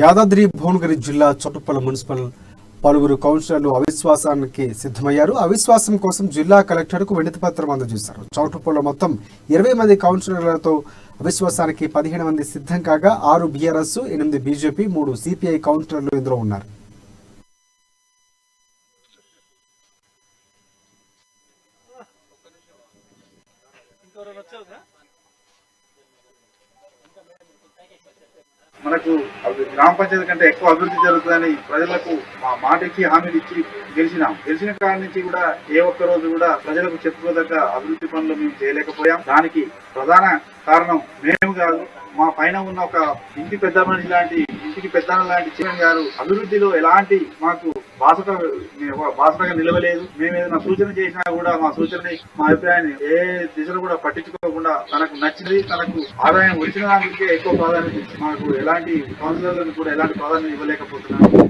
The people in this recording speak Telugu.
యాదాద్రి భువనగిరి జిల్లా చోటుప్పల్ మున్సిపల్ పలువురు కౌన్సిలర్లు అవిశ్వాసానికి సిద్ధమయ్యారు. అవిశ్వాసం కోసం జిల్లా కలెక్టర్కు వినతి పత్రం అందజేశారు. చౌటుప్పల్లో మొత్తం 20 మంది కౌన్సిలర్లతో అవిశ్వాసానికి 15 మంది సిద్ధం కాగా 6 బీఆర్ఎస్, 8 బీజేపీ, 3 సిపిఐ కౌన్సిలర్లు ఇందులో ఉన్నారు. మనకు గ్రామ పంచాయతీ కంటే ఎక్కువ అభివృద్ధి జరుగుతుందని ప్రజలకు మాట ఇచ్చి హామీలు ఇచ్చి గెలిచిన కాడ నుంచి కూడా ఏ ఒక్క రోజు కూడా ప్రజలకు చెప్పుకోదగ్గ అభివృద్ధి పనులు మేము చేయలేకపోయాం. దానికి ప్రధాన కారణం మేము కాదు, మా పైన ఉన్న ఒక ఇంటికి పెద్దన్న లాంటి చైర్మన్ గారు అభివృద్ధిలో ఎలాంటి మాకు బాసటగా నిలవలేదు. మేము ఏదైనా సూచన చేసినా కూడా మా సూచనని, మా అభిప్రాయాన్ని ఏ దిశలో కూడా పట్టించుకోకుండా తనకు నచ్చింది, తనకు ఆదాయం వచ్చిన దానికే ఎక్కువ ప్రాధాన్యత ఇచ్చి మాకు ఎలాంటి కౌన్సిలర్లకు కూడా ఎలాంటి ప్రాధాన్యత ఇవ్వలేకపోతున్నాం.